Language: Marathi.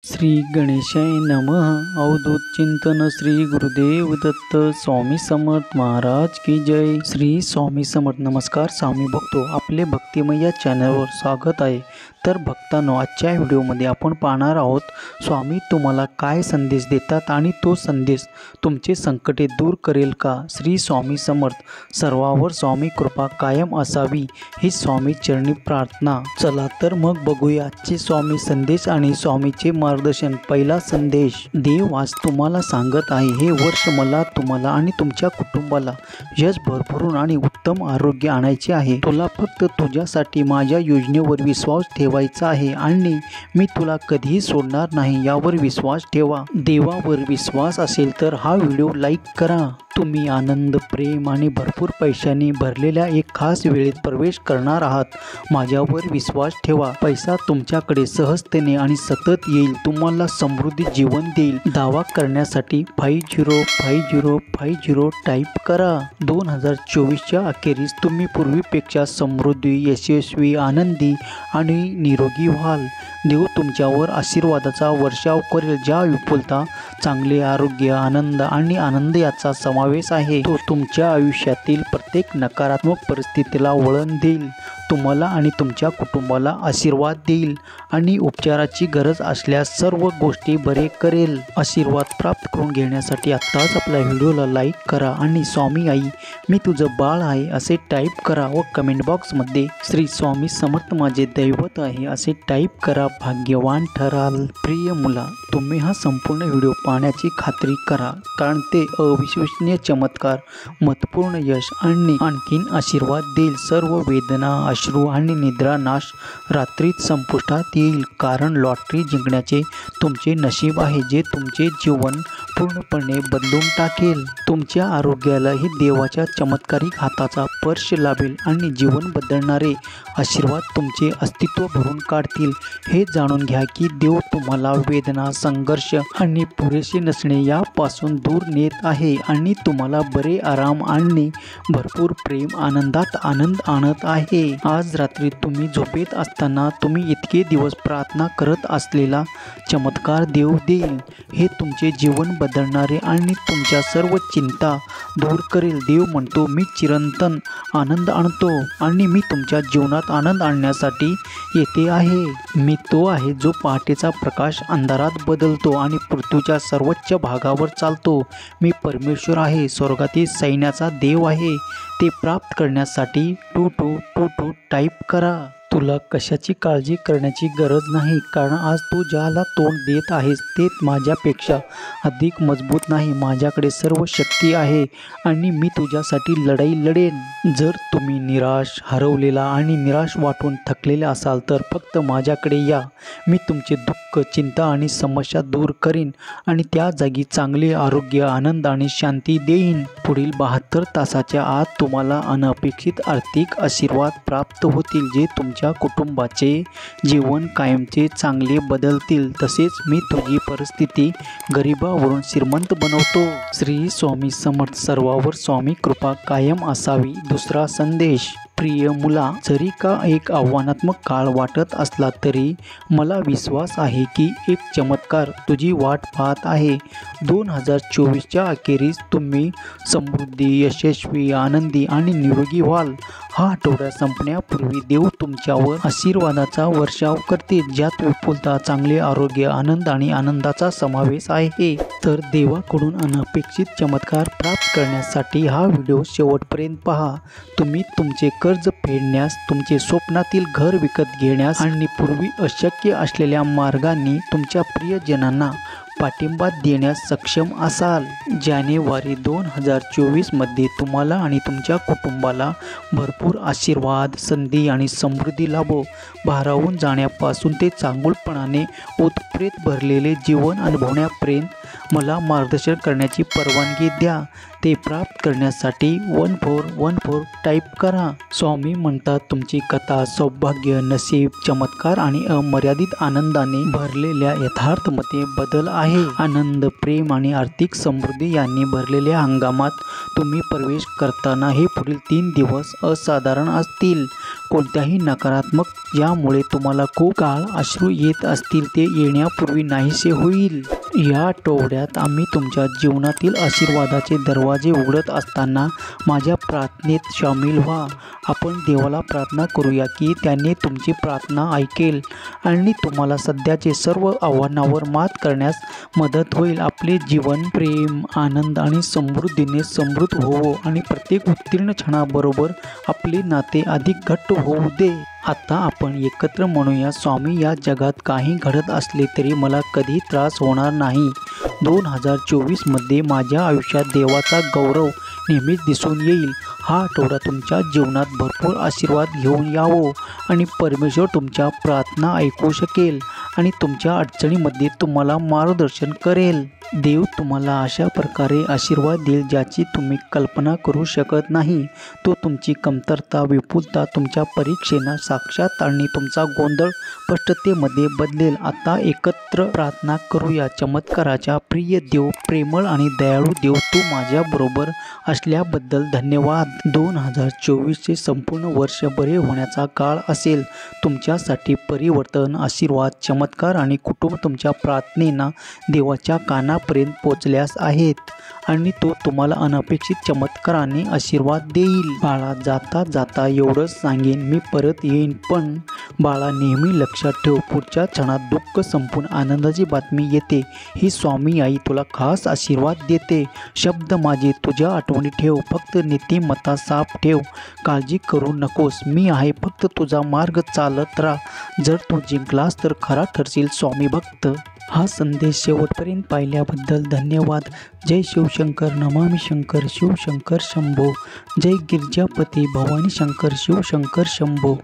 श्री गणेशाय नमः। अवधूत चिंतन श्री गुरुदेव दत्त स्वामी समर्थ महाराज की जय। श्री स्वामी समर्थ। नमस्कार स्वामी भक्तो, आपले भक्तिमय या चॅनलवर स्वागत आहे। तर भक्तांनो, आजच्या व्हिडिओमध्ये आपण पाहणार आहोत स्वामी तुम्हाला काय संदेश देतात आणि तो संदेश तुमचे संकटे दूर करेल का। श्री स्वामी समर्थ। सर्वावर स्वामी कृपा कायम असावी ही स्वामी चरणी प्रार्थना। चला तर मग बघूया आजचे स्वामी संदेश आणि स्वामीचे मार्गदर्शन। पहिला संदेश, देव आज तुम्हाला सांगत आहे, हे वर्ष मला, तुम्हाला आणि तुमच्या कुटुंबाला यश, भरभरून आणि उत्तम आरोग्य आणायचे आहे। तुला फक्त तुझ्यासाठी माझ्या योजनेवर विश्वास ठेवायचा आहे आणि मी तुला कधीही सोडणार नाही, यावर विश्वास ठेवा। देवावर विश्वास असेल तर हा व्हिडिओ लाईक करा। तुम्ही आनंद, प्रेम आणि भरपूर पैशांनी भरलेल्या एक खास वेळेत प्रवेश करणार आहात। माझ्यावर विश्वास ठेवा। पैसा तुमच्याकडे सहजतेने आणि सतत येईल, तुम्हाला समृद्धी जीवन देईल। दावा करण्यासाठी 505050 टाईप करा। 2024च्या अखेरीस तुम्ही पूर्वीपेक्षा समृद्धी, यशस्वी, आनंदी आणि निरोगी व्हाल। देव तुमच्यावर आशीर्वादाचा वर्षाव करेल, ज्या विपुलता, चांगले आरोग्य, आनंद आणि आनंद याचा समावेश आहे। तो तुमच्या आयुष्यातील प्रत्येक नकारात्मक परिस्थितीला वळण देईल, तुम्हाला आणि तुमच्या कुटुंबाला आशीर्वाद देईल आणि उपचाराची गरज असल्यास सर्व गोष्टी बरे करेल। आशीर्वाद प्राप्त करून घेण्यासाठी आत्ताच आपल्या व्हिडिओला लाईक करा आणि स्वामी आई मी तुझं बाळ आहे असे टाईप करा व कमेंट बॉक्समध्ये श्री स्वामी समर्थ माझे दैवत आहे असे टाईप करा। भाग्यवान ठराल। प्रिय मुला, तुम्ही हा संपूर्ण व्हिडिओ पाहण्याची खात्री करा, कारण ते अविश्वसनीय चमत्कार, महत्त्वपूर्ण यश आणि आणखीन आशीर्वाद देईल। सर्व वेदना, अश्रू आणि निद्रा नाश रात्रीत संपुष्टात येईल, कारण लॉटरी जिंकण्याचे तुमचे नशीब आहे, जे तुमचे जीवन पूर्णपणे बदलून टाकेल। तुमच्या आरोग्यालाही देवाच्या चमत्कारिक हाताचा स्पर्श लाभेल आणि जीवन बदलणारे आशीर्वाद तुमचे अस्तित्व भरून काढतील। हे जाणून घ्या की देव तुम्हाला वेदना, संघर्ष आणि पुरेसे नसणे यापासून दूर नेत आहे आणि तुम्हाला बरे, आराम आणि भरपूर प्रेम, आनंदात आनंद आणत आहे। आज रात्री तुम्ही झोपेत असताना तुम्ही इतके दिवस प्रार्थना करत असलेला चमत्कार देव देईल। हे तुमचे जीवन बदलणारे आणि तुमच्या सर्व चिंता दूर करेल। देव म्हणतो, मी चिरंतन आनंद आणतो आणि मी तुमच्या जीवनात आनंद आणण्यासाठी येते आहे। मी तो आहे जो पहाटेचा प्रकाश अंधारात बदलतो आणि पृथ्वीच्या सर्वोच्च भागावर चालतो। मी परमेश्वर आहे, स्वर्गातील सैन्याचा देव आहे। ते प्राप्त करण्यासाठी 2222 टाईप करा। तुला कशाची काळजी करण्याची गरज नाही, कारण आज तू ज्याला तोंड देत आहेस ते माझ्यापेक्षा अधिक मजबूत नाही। माझ्याकडे सर्व शक्ती आहे आणि मी तुझ्यासाठी लढाई लढेन। जर तुम्ही निराश, हरवलेला आणि निराश वाटून थकलेले असाल तर फक्त माझ्याकडे या। मी तुमचे दुःख, चिंता आणि समस्या दूर करीन आणि त्या जागी चांगले आरोग्य, आनंद आणि शांती देईन। पुढील 72 तासाच्या आत तुम्हाला अनपेक्षित आर्थिक आशीर्वाद प्राप्त होतील, जे तुमच्या कुटुंबाचे जीवन कायमचे चांगले बदलतील। तसेच मी तुझी परिस्थिती गरिबावरून श्रीमंत बनवतो। श्री स्वामी समर्थ। सर्वावर स्वामी कृपा कायम असावी। दुसरा संदेश, प्रिय मुला, जरी का एक आव्हानात्मक काळ वाटत असला तरी मला विश्वास आहे की एक चमत्कार तुझी वाट पाहत आहे। 2024च्या अखेरीस तुम्ही समृद्धी, यशस्वी, आनंदी आणि निरोगी व्हाल। हा आठवडा संपण्यापूर्वी देव तुमच्यावर आशीर्वादाचा वर्षाव करते, ज्यात विपुलता, चांगले आरोग्य, आनंद आणि आनंदाचा समावेश आहे। तर देवाकडून अनपेक्षित चमत्कार प्राप्त करण्यासाठी हा व्हिडिओ शेवटपर्यंत पहा। तुम्ही तुमचे कर्ज फेडण्यास, तुमचे स्वप्नातील घर विकत घेण्यास आणि पूर्वी अशक्य असलेल्या मार्गांनी तुमच्या प्रियजनांना पाठिंबा देण्यास सक्षम असाल। जानेवारी 2024 मध्ये तुम्हाला आणि तुमच्या कुटुंबाला भरपूर आशीर्वाद, संधी आणि समृद्धी लाभो। भारावून जाण्यापासून ते चांगुलपणाने ओतप्रेत भरलेले जीवन अनुभवण्यापर्यंत मला मार्गदर्शन करण्याची परवानगी द्या। ते प्राप्त करण्यासाठी 1414 टाईप करा। स्वामी म्हणतात, तुमची कथा सौभाग्य, नशीब, चमत्कार आणि अमर्यादित आनंदाने भरलेल्या यथार्थमध्ये बदल आहे। आनंद, प्रेम आणि आर्थिक समृद्धी यांनी भरलेल्या हंगामात तुम्ही प्रवेश करताना हे पुढील 3 दिवस असाधारण असतील। कोणत्याही नकारात्मक ज्यामुळे तुम्हाला खूप काळ अश्रू येत असतील ते येण्यापूर्वी नाहीसे होईल. या आठवड्यात आम्ही तुमच्या जीवनातील आशीर्वादाचे दरवाजे उघडत असताना माझ्या प्रार्थनेत सामील व्हा. आपण देवाला प्रार्थना करूया की त्याने तुमची प्रार्थना ऐकेल आणि तुम्हाला सध्याचे सर्व आव्हानांवर मात करण्यास मदत होईल. आपले जीवन प्रेम, आनंद आणि समृद्धीने समृद्ध होवो आणि प्रत्येक उत्तीर्ण क्षणाबरोबर आपले नाते अधिक घट्ट होऊ दे. आता आपण एकत्र म्हणूया, स्वामी, या जगात काही घडत असले तरी मला कधी त्रास होणार नाही. 2024 मध्ये माझ्या आयुष्यात देवाचा गौरव नेहमीच दिसून येईल. हा आठवडा तुमच्या जीवनात भरपूर आशीर्वाद घेऊन यावो आणि परमेश्वर तुमच्या प्रार्थना ऐकू शकेल आणि तुमच्या अडचणीमध्ये तुम्हाला मार्गदर्शन करेल. देव तुम्हाला अशा प्रकारे आशीर्वाद देईल ज्याची तुम्ही कल्पना करू शकत नाही. तो तुमची कमतरता, विपुलता, तुमच्या परीक्षेना साक्षात आणि तुमचा गोंधळ स्पष्टतेमध्ये बदलेल. आता एकत्र प्रार्थना करूया. चमत्काराच्या प्रिय देव, प्रेमळ आणि दयाळू देव, तू माझ्याबरोबर असल्याबद्दल धन्यवाद. 2024चे संपूर्ण वर्ष बरे होण्याचा काळ असेल. तुमच्यासाठी परिवर्तन, आशीर्वाद, चमत्कार आणि कुटुंब तुमच्या प्रार्थनेना देवाच्या कानापर्यंत पोचल्यास आहेत आणि तो तुम्हाला अनपेक्षित चमत्काराने आशीर्वाद देईल. बाळा, जाता जाता एवढंच सांगेन, मी परत येईन. पण बाळा, नेहमी लक्षात ठेव, पुढच्या क्षणात दुःख संपून आनंदाची बातमी येते. ही स्वामी आई तुला खास आशीर्वाद देते. शब्द माझे तुझ्या आठवणी ठेव, फक्त नीतिमत्ता साफ ठेव. काळजी करू नकोस, मी आहे, फक्त तुझा मार्ग चालत राहा. जर तू जिंकलास तर खरा ठरशील स्वामी भक्त. हा संदेश शेवटपर्यंत पाहिल्याबद्दल धन्यवाद. जय शिवशंकर, नमामि शंकर, शिवशंकर शंभो. जय गिरिजापती भवानी शंकर, शिवशंकर शंभो.